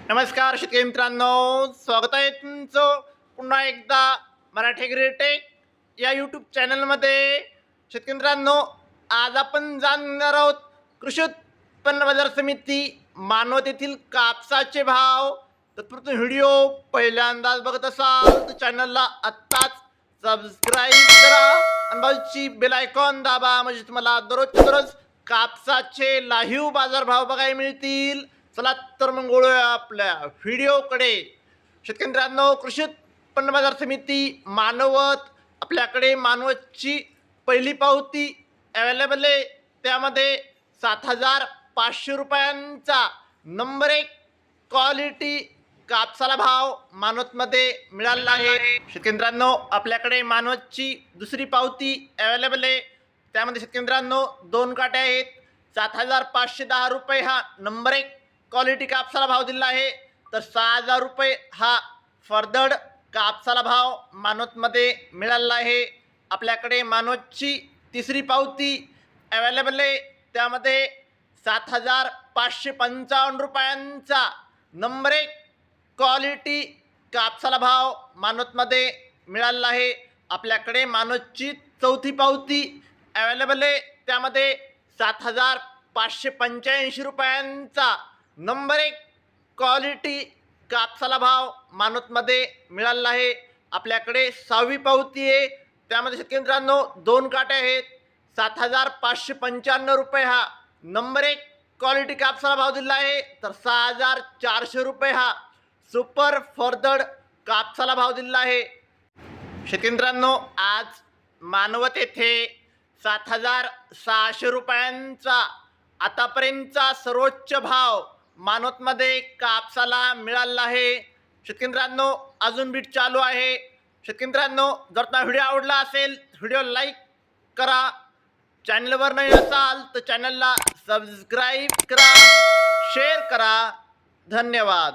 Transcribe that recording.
नमस्कार शेतकरी मित्रांनो, स्वागत आहे तुमचं पुन्हा एकदा मराठी ॲग्रीटेक या यूट्यूब चॅनलमध्ये. शेतकरी मित्रांनो, आज आपण जाणणार आहोत कृषी उत्पन्न बाजार समिती मानवत येथील कापसाचे भाव. तत्पूर्वी व्हिडिओ पहिल्यांदाच बघत असाल तर चॅनलला आत्ताच सबस्क्राईब करा आणि बाजूची बेल आयकॉन दाबा, म्हणजे तुम्हाला दररोजच्या दररोज कापसाचे लाईव्ह बाजारभाव बघायला मिळतील. चला तर मग वळूया आपल्या व्हिडिओकडे. शेतकरी मित्रांनो, कृषी उत्पन्न बाजार समिती मानवत, आपल्याकडे मानवतची पहिली पावती अवेलेबल आहे. त्यामध्ये 7,500 रुपयांचा नंबर 1 क्वालिटी कापसाला भाव मानवतमध्ये मिळाला आहे. शेतकरी मित्रांनो, आपल्याकडे मानवतची दुसरी पावती अवेलेबल आहे. त्यामध्ये शेतकरी मित्रांनो 2 काट्या आहेत. 7,510 रुपये हा नंबर 1 क्वालिटी कापसाला भाव दिला आहे. तर 6,000 रुपये हा फरदड कापसाला भाव मानवतमध्ये मिळाला आहे. आपल्याकडे मानवतची तिसरी पावती अवेलेबल आहे. त्यामध्ये 7,555 रुपयांचा नंबर 1 क्वालिटी कापसाला भाव मानवतमध्ये मिळाला आहे. आपल्याकडे मानवतची चौथी पावती अवेलेबल आहे. त्यामध्ये 7,585 रुपयांचा नंबर 1 क्वालिटी कापसाला भाव मानवतमध्ये मिळाला आहे. आपल्याकडे 6वी पावती आहे. त्यामध्ये शेतकरी मित्रांनो 2 काट्या आहेत. 7,595 रुपये हा नंबर 1 क्वालिटी कापसाला भाव दिला आहे. तर 6,400 रुपये हा सुपर फरदड कापसाला भाव दिला आहे. शेतकरी मित्रांनो, आज मानवत येथे 7,600 रुपयांचा आतापर्यंतचा सर्वोच्च भाव मानवतमध्ये कापसाला मिळाला आहे. शेतकरी मित्रांनो, अजून बीट चालू आहे. शेतकरी मित्रांनो, जर तुम्हाला व्हिडिओ आवडला असेल व्हिडिओ लाईक करा. चॅनलवर नवीन असाल तर चॅनलला सबस्क्राईब करा, शेअर करा. धन्यवाद.